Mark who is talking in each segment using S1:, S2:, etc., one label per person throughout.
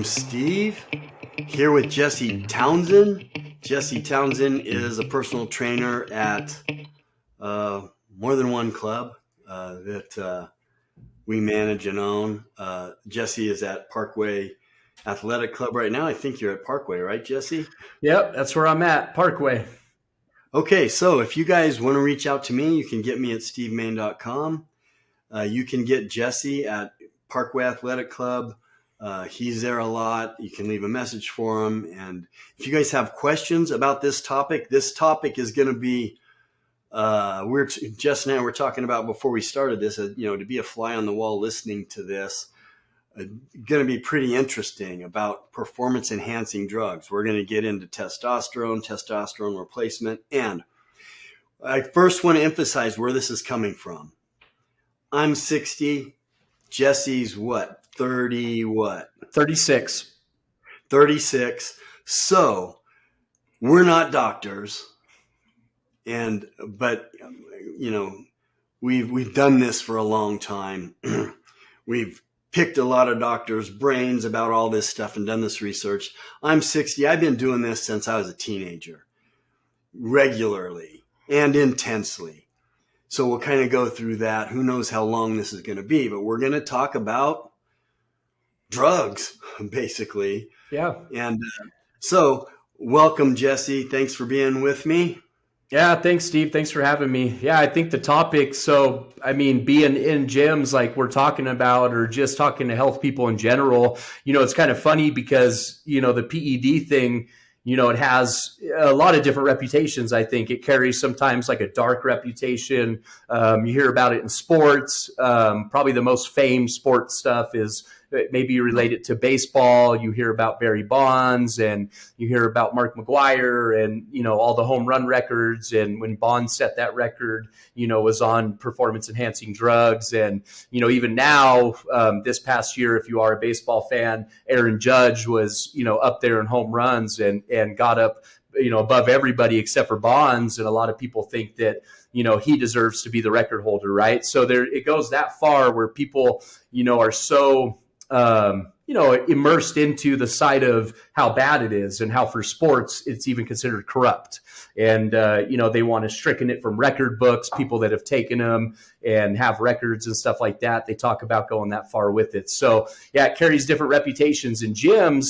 S1: I'm Steve, here with Jesse Townsend. Jesse Townsend is a personal trainer at more than one club that we manage and own. Jesse is at Parkway Athletic Club right now. I think you're at Parkway, right, Jesse?
S2: Yep, that's where I'm at, Parkway.
S1: Okay, so if you guys want to reach out to me, you can get me at stevemain.com. You can get Jesse at Parkway Athletic Club. He's there a lot. You can leave a message for him. And if you guys have questions about this topic is going to be, Jess and I were talking about before we started this, to be a fly on the wall listening to this, going to be pretty interesting about performance enhancing drugs. We're going to get into testosterone replacement. And I first want to emphasize where this is coming from. I'm 60. Jesse's what? 30 what?
S2: 36.
S1: 36. So we're not doctors. But we've done this for a long time. We've picked a lot of doctors' brains about all this stuff and done this research. I'm 60. I've been doing this since I was a teenager, regularly and intensely. So we'll kind of go through that. Who knows how long this is going to be, but we're going to talk about drugs, basically.
S2: Yeah.
S1: And so welcome, Jesse. Thanks for being with me.
S2: Yeah, thanks, Steve. Thanks for having me. Yeah, I think the topic, being in gyms like we're talking about, or just talking to health people in general, it's kind of funny because, the PED thing, it has a lot of different reputations. I think it carries sometimes like a dark reputation. You hear about it in sports. Probably the most famed sports stuff is maybe related to baseball. You hear about Barry Bonds, and you hear about Mark McGwire, and, all the home run records. And when Bonds set that record, was on performance enhancing drugs. And, even now, this past year, if you are a baseball fan, Aaron Judge was, up there in home runs and got up, above everybody except for Bonds. And a lot of people think that, he deserves to be the record holder, right? So it goes that far where people, are so, immersed into the side of how bad it is, and how for sports it's even considered corrupt. And, they want to stricken it from record books, people that have taken them and have records and stuff like that. They talk about going that far with it. So yeah, it carries different reputations in gyms.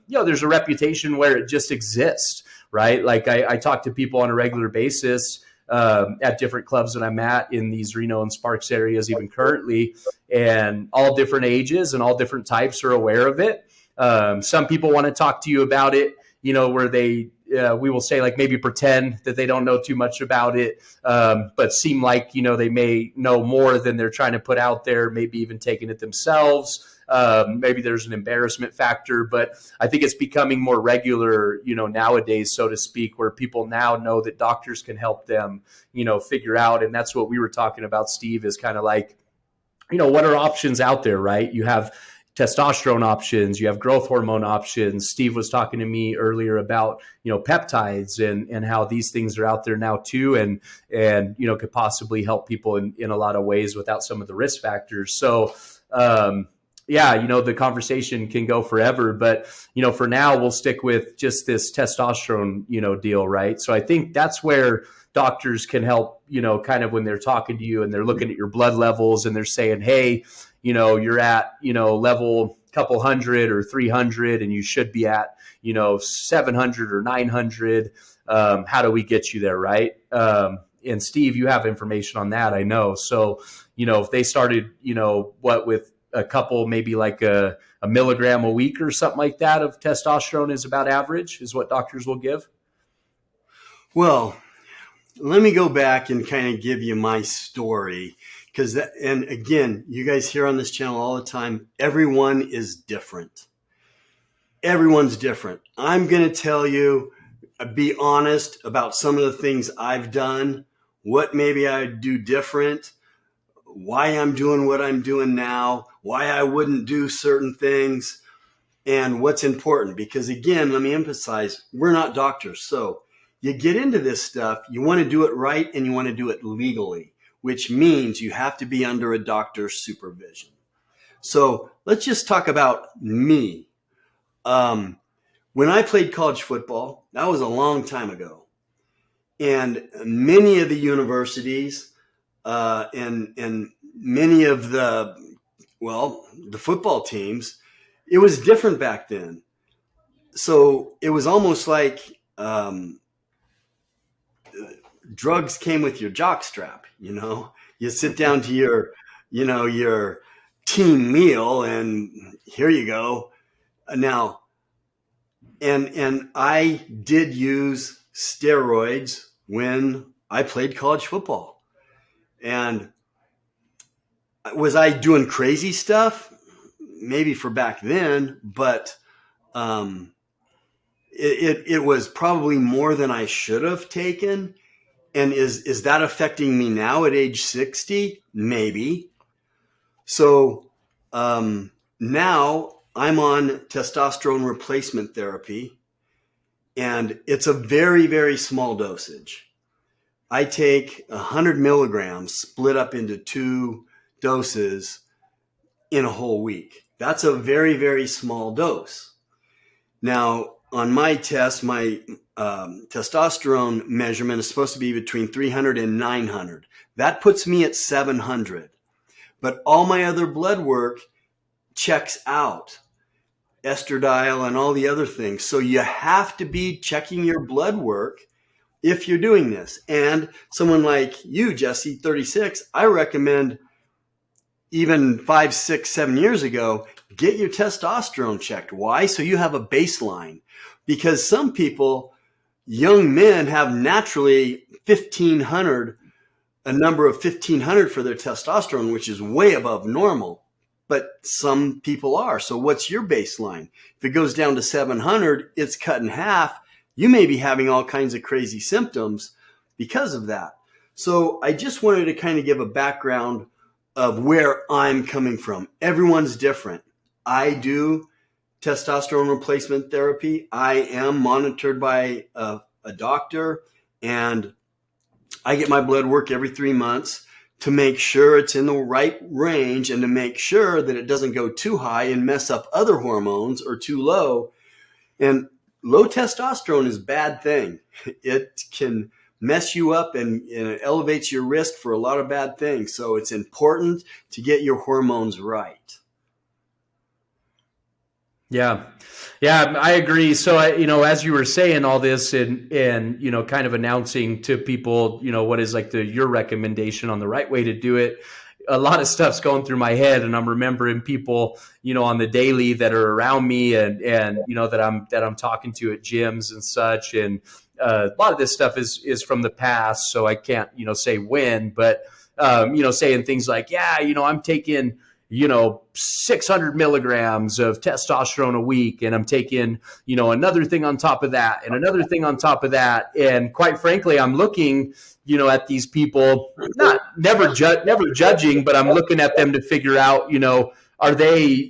S2: There's a reputation where it just exists, right? Like I talk to people on a regular basis at different clubs that I'm at in these Reno and Sparks areas, even currently, and all different ages and all different types are aware of it. Some people want to talk to you about it, where we will say, like, maybe pretend that they don't know too much about it, but seem like, they may know more than they're trying to put out there, maybe even taking it themselves. Maybe there's an embarrassment factor, but I think it's becoming more regular, nowadays, so to speak, where people now know that doctors can help them, figure out. And that's what we were talking about, Steve, is kind of like, what are options out there, right? You have testosterone options, you have growth hormone options. Steve was talking to me earlier about, peptides and how these things are out there now too. And could possibly help people in a lot of ways without some of the risk factors. So, the conversation can go forever, but, for now we'll stick with just this testosterone, deal, right? So I think that's where doctors can help, kind of when they're talking to you and they're looking at your blood levels and they're saying, hey, you're at, level couple hundred or 300 and you should be at, 700 or 900. How do we get you there, right? And Steve, you have information on that, I know. So, if they started, with a couple, maybe like a milligram a week or something like that of testosterone is about average, is what doctors will give?
S1: Well, let me go back and kind of give you my story. And again, you guys hear on this channel all the time, everyone is different. Everyone's different. I'm going to tell you, be honest about some of the things I've done, what maybe I'd do different, why I'm doing what I'm doing now, why I wouldn't do certain things, and what's important. Because again, let me emphasize, we're not doctors. So you get into this stuff, you want to do it right, and you want to do it legally, which means you have to be under a doctor's supervision. So let's just talk about me. When I played college football, that was a long time ago. And many of the universities and many of the football teams, it was different back then. So it was almost like drugs came with your jock strap. You sit down to your team meal, and here you go. Now, and I did use steroids when I played college football. And was I doing crazy stuff? Maybe for back then, but it was probably more than I should have taken. And is that affecting me now at age 60? Maybe. So now I'm on testosterone replacement therapy, and it's a very, very small dosage. I take 100 milligrams split up into 2 doses in a whole week. That's a very, very small dose. Now, on my test, my testosterone measurement is supposed to be between 300 and 900. That puts me at 700. But all my other blood work checks out, estradiol and all the other things. So you have to be checking your blood work if you're doing this. And someone like you, Jesse, 36, I recommend even 5, 6, 7 years ago, get your testosterone checked. Why? So you have a baseline. Because some people, young men, have naturally 1,500, a number of 1,500 for their testosterone, which is way above normal. But some people are. So what's your baseline? If it goes down to 700, it's cut in half. You may be having all kinds of crazy symptoms because of that. So I just wanted to kind of give a background of where I'm coming from. Everyone's different. I do testosterone replacement therapy. I am monitored by a doctor, and I get my blood work every 3 months to make sure it's in the right range and to make sure that it doesn't go too high and mess up other hormones, or too low. And low testosterone is a bad thing. It can mess you up, and it elevates your risk for a lot of bad things. So it's important to get your hormones right.
S2: Yeah. Yeah, I agree. So, as you were saying all this and, kind of announcing to people, what is like your recommendation on the right way to do it, a lot of stuff's going through my head, and I'm remembering people, on the daily that are around me and, that I'm talking to at gyms and such. And a lot of this stuff is from the past, so I can't, say when, but, saying things like, yeah, I'm taking 600 milligrams of testosterone a week, and I'm taking, another thing on top of that and another thing on top of that. And quite frankly, I'm looking, at these people, never judging, but I'm looking at them to figure out,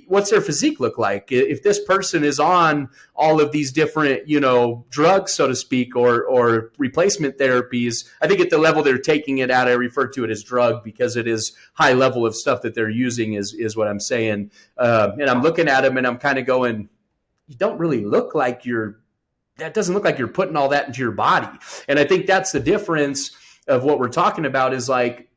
S2: what's their physique look like? If this person is on all of these different, drugs, so to speak, or replacement therapies, I think at the level they're taking it at, I refer to it as drug because it is high level of stuff that they're using is what I'm saying. And I'm looking at them and I'm kind of going, you don't really look like that doesn't look like you're putting all that into your body. And I think that's the difference of what we're talking about is like,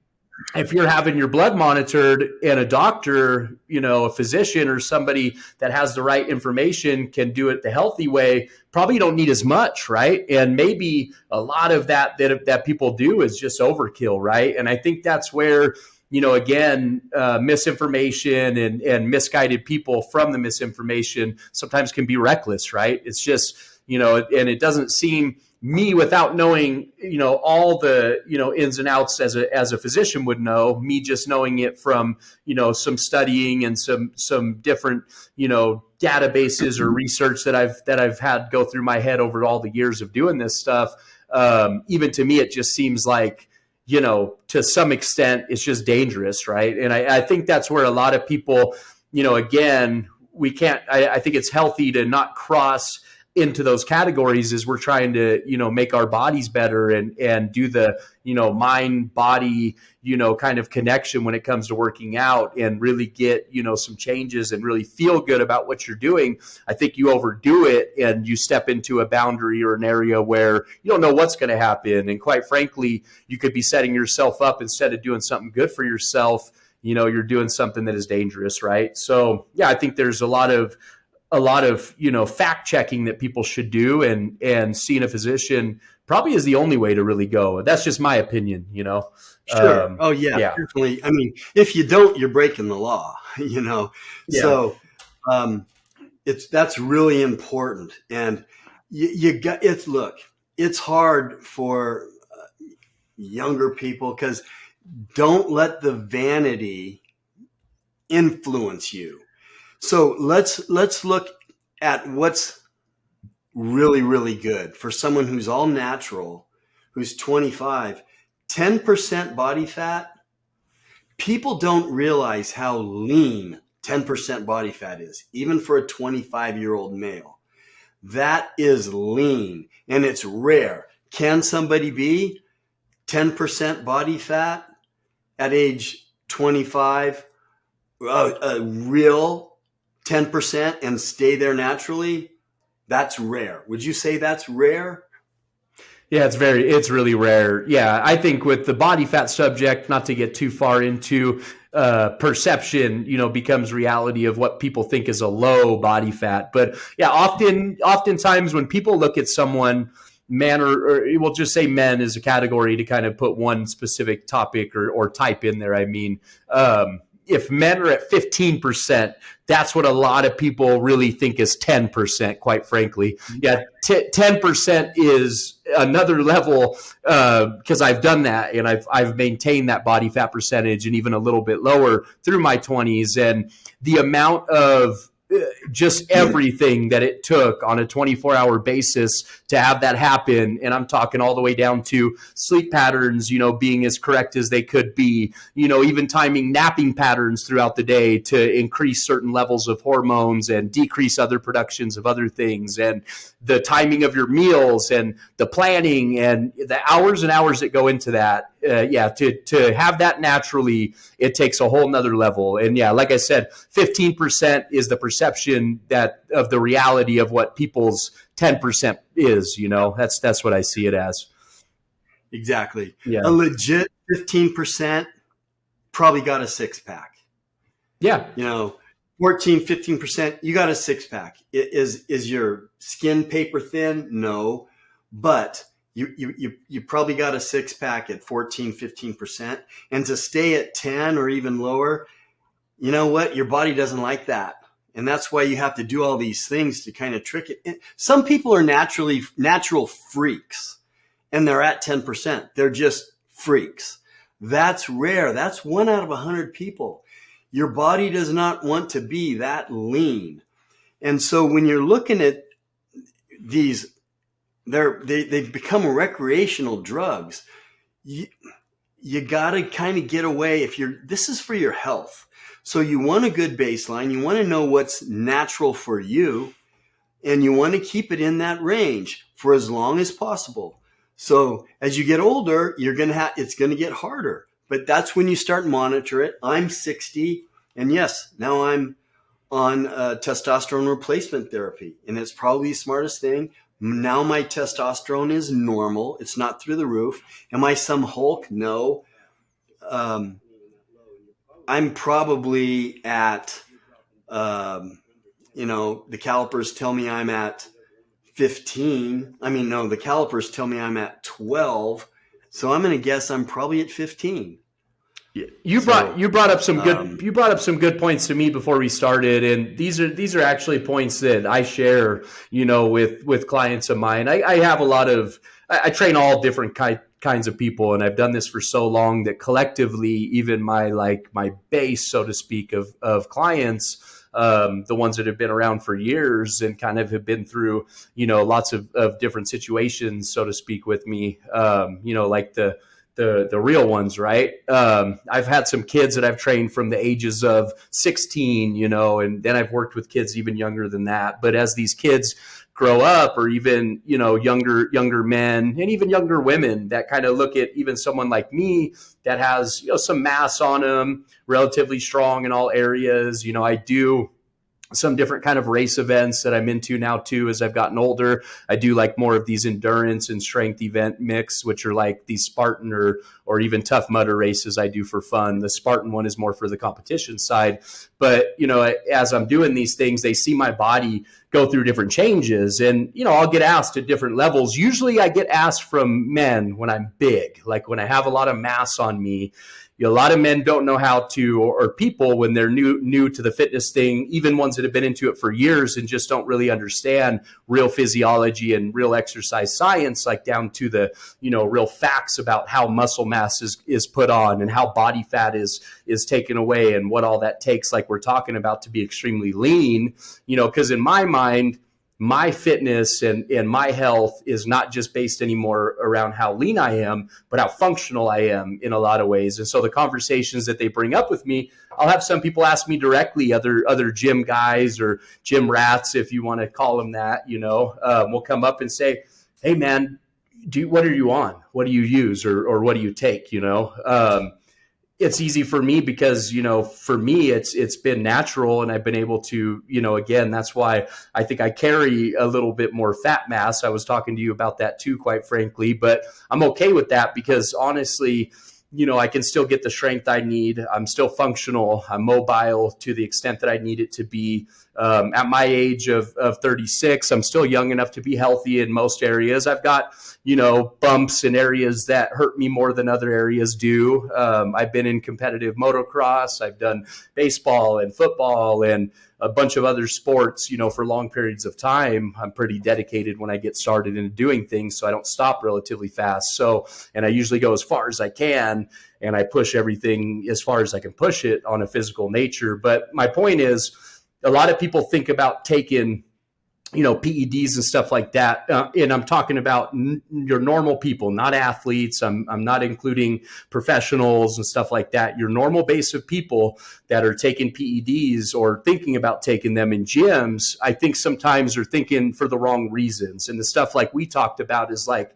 S2: if you're having your blood monitored and a doctor, a physician or somebody that has the right information can do it the healthy way, probably don't need as much, right? And maybe a lot of that people do is just overkill, right? And I think that's where, again, misinformation and misguided people from the misinformation sometimes can be reckless, right? It's just, and it doesn't seem me without knowing, all the, ins and outs as a physician would know, me just knowing it from, some studying and some different, databases or research that I've had go through my head over all the years of doing this stuff. Even to me, it just seems like, to some extent, it's just dangerous. Right. And I think that's where a lot of people, again, we can't, I think it's healthy to not cross into those categories is we're trying to, make our bodies better and do the, mind body, kind of connection when it comes to working out and really get, some changes and really feel good about what you're doing. I think you overdo it and you step into a boundary or an area where you don't know what's going to happen. And quite frankly, you could be setting yourself up instead of doing something good for yourself. You're doing something that is dangerous, right? So yeah, I think there's a lot of fact checking that people should do, and seeing a physician probably is the only way to really go. That's just my opinion.
S1: Sure. Oh yeah,
S2: Yeah.
S1: definitely. I mean, if you don't, you're breaking the law,
S2: Yeah.
S1: So that's really important. And you got it. Look, it's hard for younger people because don't let the vanity influence you. So let's look at what's really, really good for someone who's all natural, who's 25, 10% body fat. People don't realize how lean 10% body fat is, even for a 25-year-old male. That is lean and it's rare. Can somebody be 10% body fat at age 25, a real 10% and stay there naturally? That's rare. Would you say that's rare?
S2: Yeah, it's really rare. Yeah, I think with the body fat subject, not to get too far into perception, becomes reality of what people think is a low body fat. But yeah, oftentimes when people look at someone, man, or we'll just say men as a category to kind of put one specific topic or type in there. I mean, if men are at 15%, that's what a lot of people really think is 10%, quite frankly. Yeah, 10% is another level because I've done that and I've maintained that body fat percentage and even a little bit lower through my 20s. And the amount of just everything that it took on a 24-hour basis to have that happen. And I'm talking all the way down to sleep patterns, being as correct as they could be, even timing napping patterns throughout the day to increase certain levels of hormones and decrease other productions of other things, and the timing of your meals and the planning and the hours and hours that go into that. To have that naturally, it takes a whole nother level. And yeah, like I said, 15% is the perception that of the reality of what people's 10% is. That's what I see it as.
S1: Exactly.
S2: Yeah.
S1: A legit 15% probably got a six pack.
S2: Yeah.
S1: 14, 15%, you got a six pack. Is your skin paper thin? No, but you probably got a six pack at 14, 15%. And to stay at 10 or even lower, you know what? Your body doesn't like that. And that's why you have to do all these things to kind of trick it. And some people are natural freaks and they're at 10%. They're just freaks. That's rare. That's 1 out of 100 people. Your body does not want to be that lean. And so when you're looking at these, they've become recreational drugs. You got to kind of get away. This is for your health. So you want a good baseline. You want to know what's natural for you, and you want to keep it in that range for as long as possible. So as you get older, it's going to get harder, but that's when you start monitor it. I'm 60, and yes, now I'm on testosterone replacement therapy, and it's probably the smartest thing. Now my testosterone is normal. It's not through the roof. Am I some Hulk? No. I'm probably at, the calipers tell me I'm at 15. The calipers tell me I'm at 12. So I'm going to guess I'm probably at 15.
S2: You brought up some good points to me before we started, and these are actually points that I share, with clients of mine. I have I train all different kinds of people, and I've done this for so long that collectively, even my base, so to speak, of clients, the ones that have been around for years and kind of have been through, lots of different situations, so to speak, with me, like the real ones, right? I've had some kids that I've trained from the ages of 16, and then I've worked with kids even younger than that. But as these kids grow up, or even, younger men and even younger women that kind of look at even someone like me that has, some mass on them, relatively strong in all areas. I do some different kind of race events that I'm into now too as I've gotten older. I do like more of these endurance and strength event mix, which are like these Spartan or even Tough Mudder races I do for fun. The Spartan one is more for the competition side. But, as I'm doing these things, they see my body go through different changes, and, I'll get asked at different levels. Usually I get asked from men when I'm big, like when I have a lot of mass on me. A lot of men don't know how to, or people when they're new to the fitness thing, even ones that have been into it for years and just don't really understand real physiology and real exercise science, like down to the, real facts about how muscle mass is put on and how body fat is taken away and what all that takes, like we're talking about, to be extremely lean, because in my mind, my fitness and my health is not just based anymore around how lean I am, but how functional I am in a lot of ways. And so the conversations that they bring up with me, I'll have some people ask me directly, other gym guys or gym rats, if you want to call them that, will come up and say, hey man, what are you on? What do you use? Or what do you take? It's easy for me because, for me, it's been natural, and I've been able to, again, that's why I think I carry a little bit more fat mass. I was talking to you about that too, quite frankly, but I'm okay with that because honestly, I can still get the strength I need. I'm still functional. I'm mobile to the extent that I need it to be. At my age of 36, I'm still young enough to be healthy in most areas. I've got, bumps in areas that hurt me more than other areas do. I've been in competitive motocross. I've done baseball and football and a bunch of other sports, for long periods of time. I'm pretty dedicated when I get started into doing things, so I don't stop relatively fast. And I usually go as far as I can, and I push everything as far as I can push it on a physical nature. But my point is, a lot of people think about taking, PEDs and stuff like that. And I'm talking about your normal people, not athletes. I'm not including professionals and stuff like that. Your normal base of people that are taking PEDs or thinking about taking them in gyms, I think sometimes are thinking for the wrong reasons. And the stuff like we talked about is like,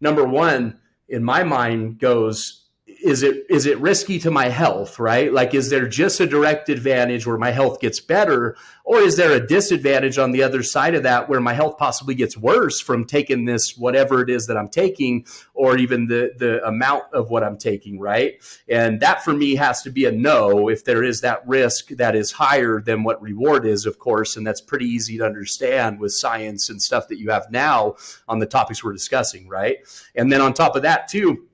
S2: number one, in my mind goes, is it risky to my health, right? Like, is there just a direct advantage where my health gets better, or is there a disadvantage on the other side of that where my health possibly gets worse from taking this, whatever it is that I'm taking, or even the amount of what I'm taking, right? And that for me has to be a no if there is that risk that is higher than what reward is, of course, and that's pretty easy to understand with science and stuff that you have now on the topics we're discussing, right? And then on top of that too,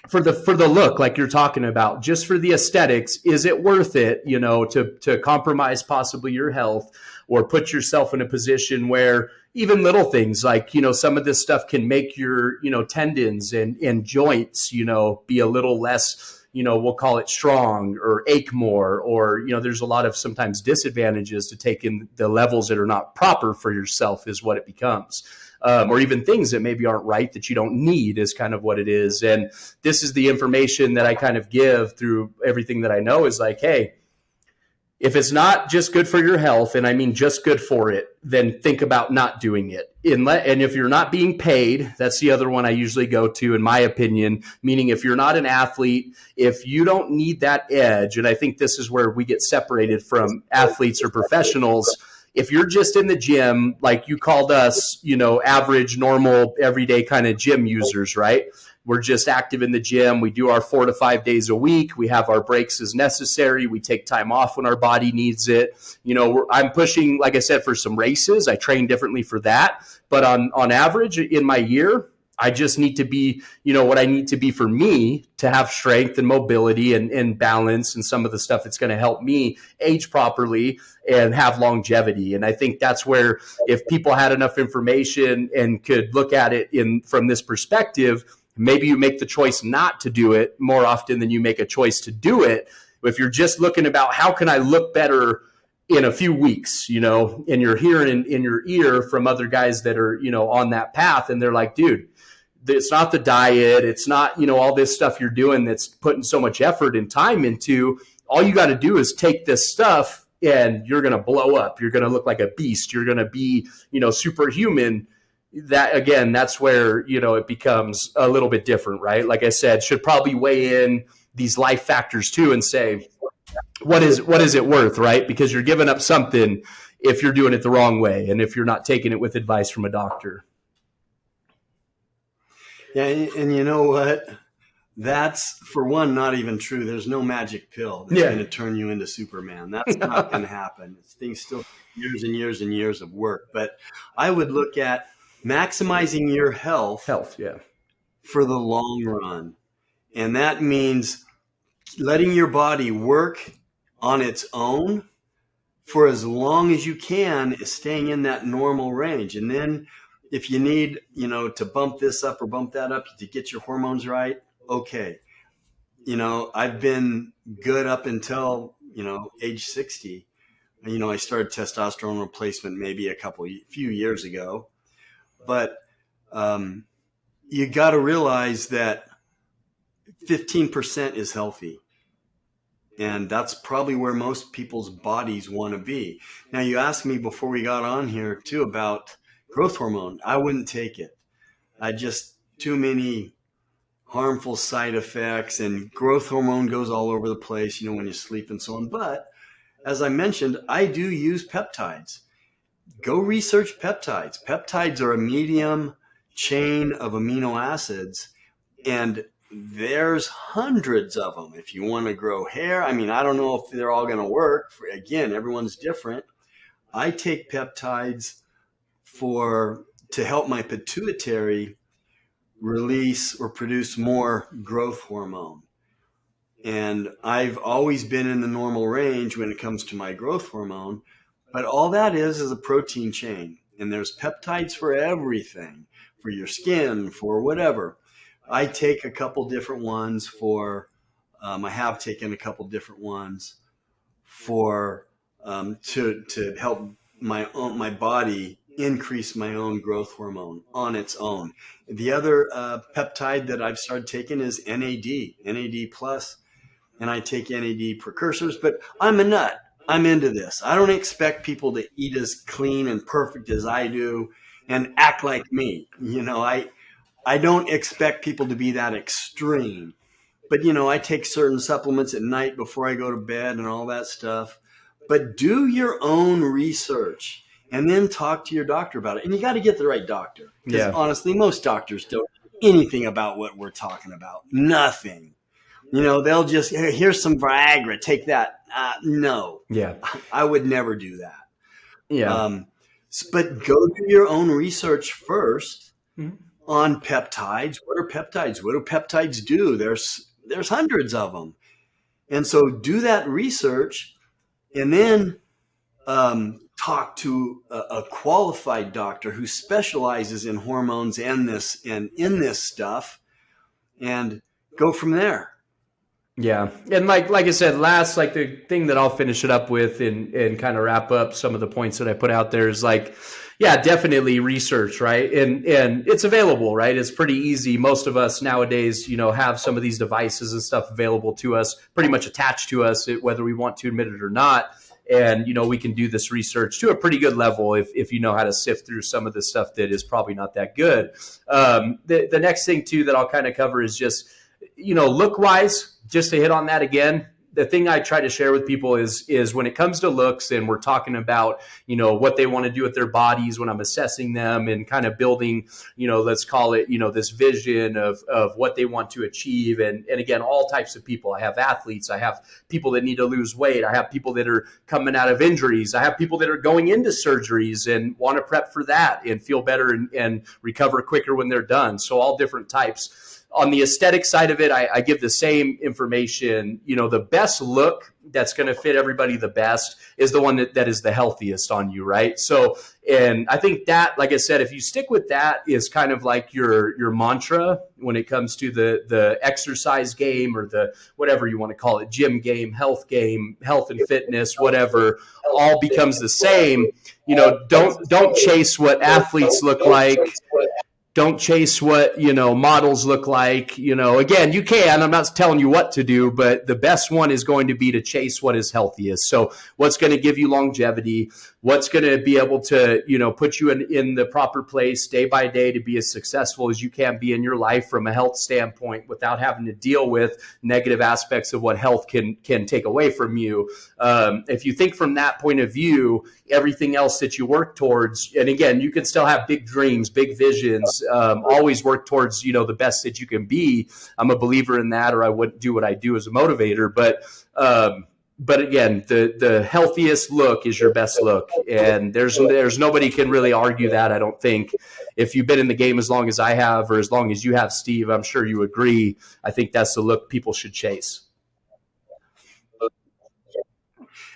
S2: for the look, like you're talking about, just for the aesthetics, is it worth it, to compromise possibly your health or put yourself in a position where even little things like, some of this stuff can make your, tendons and joints, be a little less, we'll call it strong or ache more, or, there's a lot of sometimes disadvantages to taking the levels that are not proper for yourself is what it becomes. Or even things that maybe aren't right that you don't need is kind of what it is. And this is the information that I kind of give through everything that I know is like, hey, if it's not just good for your health, and I mean just good for it, then think about not doing it. And if you're not being paid, that's the other one I usually go to, in my opinion, meaning if you're not an athlete, if you don't need that edge, and I think this is where we get separated from athletes or professionals. If you're just in the gym, like you called us, average, normal, everyday kind of gym users, right? We're just active in the gym. We do our 4 to 5 days a week. We have our breaks as necessary. We take time off when our body needs it. I'm pushing, like I said, for some races. I train differently for that. But on average in my year, I just need to be, what I need to be for me to have strength and mobility and balance and some of the stuff that's going to help me age properly and have longevity. And I think that's where, if people had enough information and could look at it from this perspective, maybe you make the choice not to do it more often than you make a choice to do it. If you're just looking about how can I look better in a few weeks, and you're hearing in your ear from other guys that are, on that path, and they're like, dude, it's not the diet. It's not, all this stuff you're doing that's putting so much effort and time into. All you got to do is take this stuff and you're going to blow up. You're going to look like a beast. You're going to be, superhuman. That again, that's where, it becomes a little bit different, right? Like I said, should probably weigh in these life factors too and say, what is it worth, right? Because you're giving up something if you're doing it the wrong way and if you're not taking it with advice from a doctor.
S1: Yeah, and you know what? That's, for one, not even true. There's no magic pill that's going to turn you into Superman. That's not going to happen. Things still years and years and years of work. But I would look at maximizing your health for the long run. And that means letting your body work on its own for as long as you can, staying in that normal range. And then if you need, to bump this up or bump that up to get your hormones right, okay. I've been good up until, age 60. I started testosterone replacement maybe few years ago. But you got to realize that 15% is healthy. And that's probably where most people's bodies want to be. Now, you asked me before we got on here too about growth hormone. I wouldn't take it. Too many harmful side effects, and growth hormone goes all over the place, when you sleep and so on. But as I mentioned, I do use peptides. Go research peptides. Peptides are a medium chain of amino acids, and there's hundreds of them. If you want to grow hair, I don't know if they're all going to work. Again, everyone's different. I take peptides to help my pituitary release or produce more growth hormone. And I've always been in the normal range when it comes to my growth hormone, but all that is a protein chain. And there's peptides for everything, for your skin, for whatever. I take a couple different ones I have taken a couple different ones to help my body increase my own growth hormone on its own. The other peptide that I've started taking is NAD plus, and I take NAD precursors, but I'm a nut. I'm into this. I don't expect people to eat as clean and perfect as I do and act like me. I don't expect people to be that extreme, but I take certain supplements at night before I go to bed and all that stuff. But do your own research and then talk to your doctor about it. And you got to get the right doctor. Because honestly, most doctors don't know anything about what we're talking about. Nothing. They'll just, hey, here's some Viagra, take that. No. Yeah. I would never do that. Yeah. But go do your own research first on peptides. What are peptides? What do peptides do? There's hundreds of them. And so do that research and then talk to a qualified doctor who specializes in hormones and in this stuff, and go from there.
S2: Yeah. And like I said, last, the thing that I'll finish it up with and kind of wrap up some of the points that I put out there is definitely research, right? And it's available, right? It's pretty easy. Most of us nowadays, have some of these devices and stuff available to us, pretty much attached to us, whether we want to admit it or not. And, we can do this research to a pretty good level if you know how to sift through some of the stuff that is probably not that good. The next thing, too, that I'll kind of cover is just, look-wise, just to hit on that again. The thing I try to share with people is when it comes to looks and we're talking about, what they want to do with their bodies when I'm assessing them and kind of building, let's call it, this vision of what they want to achieve. And again, all types of people. I have athletes. I have people that need to lose weight. I have people that are coming out of injuries. I have people that are going into surgeries and want to prep for that and feel better and recover quicker when they're done. So all different types. On the aesthetic side of it, I give the same information. The best look that's going to fit everybody the best is the one that is the healthiest on you, right? So, and I think that, like I said, if you stick with that, is kind of like your mantra when it comes to the exercise game or the whatever you want to call it, gym game, health and fitness, whatever, all becomes the same. Don't chase what athletes look like. don't chase what, models look like. Again, you can, I'm not telling you what to do, but the best one is going to be to chase what is healthiest. So what's going to give you longevity, what's going to be able to, put you in the proper place day by day to be as successful as you can be in your life from a health standpoint without having to deal with negative aspects of what health can take away from you. If you think from that point of view, everything else that you work towards, and again, you can still have big dreams, big visions, always work towards, the best that you can be. I'm a believer in that, or I wouldn't do what I do as a motivator. But again, the healthiest look is your best look, and there's nobody can really argue that. I don't think. If you've been in the game as long as I have, or as long as you have, Steve, I'm sure you agree. I think that's the look people should chase.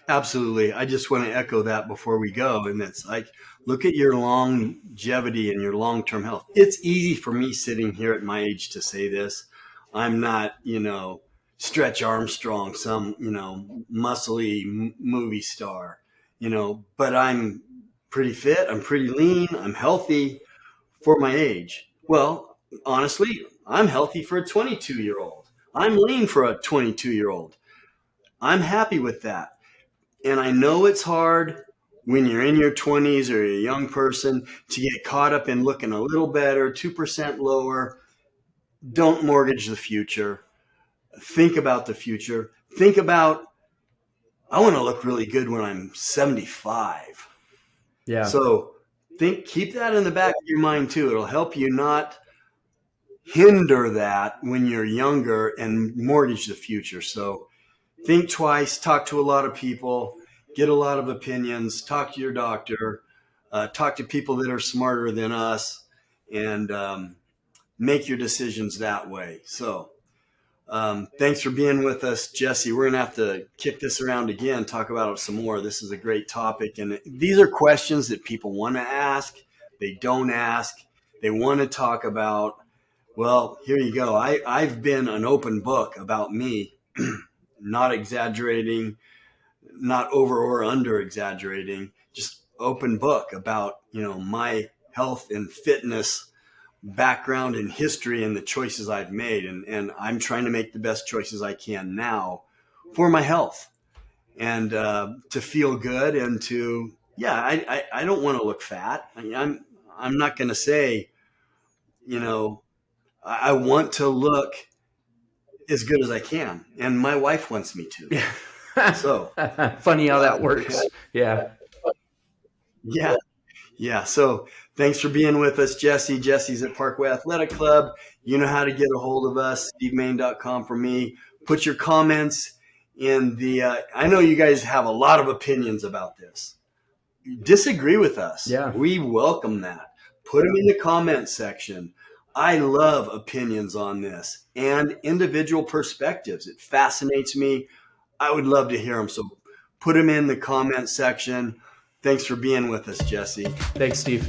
S1: Absolutely. I just want to echo that before we go. And it's like, look at your longevity and your long-term health. It's easy for me sitting here at my age to say this. I'm not, Stretch Armstrong, some, muscly movie star, but I'm pretty fit. I'm pretty lean. I'm healthy for my age. Well, honestly, I'm healthy for a 22-year-old. I'm lean for a 22-year-old. I'm happy with that. And I know it's hard when you're in your 20s or a young person to get caught up in looking a little better, 2% lower. Don't mortgage the future. Think about the future. Think about, I want to look really good when I'm 75.
S2: Yeah.
S1: So keep that in the back of your mind too. It'll help you not hinder that when you're younger and mortgage the future. So think twice, talk to a lot of people, get a lot of opinions, talk to your doctor, talk to people that are smarter than us, and make your decisions that way. So thanks for being with us, Jesse. We're going to have to kick this around again, talk about it some more. This is a great topic. And these are questions that people want to ask. They don't ask. They want to talk about. Well, here you go. I've been an open book about me, not exaggerating, not over or under exaggerating, just open book about, my health and fitness background and history and the choices I've made. And I'm trying to make the best choices I can now for my health and to feel good and to, I don't want to look fat. I'm not going to say, I want to look as good as I can. And my wife wants me to. So
S2: funny how that works. Yeah.
S1: Yeah. So thanks for being with us, Jesse. Jesse's at Parkway Athletic Club. You know how to get a hold of us, stevemain.com for me. Put your comments in the, I know you guys have a lot of opinions about this. Disagree with us.
S2: Yeah.
S1: We welcome that. Put them in the comment section. I love opinions on this and individual perspectives. It fascinates me. I would love to hear them. So put them in the comment section. Thanks for being with us, Jesse.
S2: Thanks, Steve.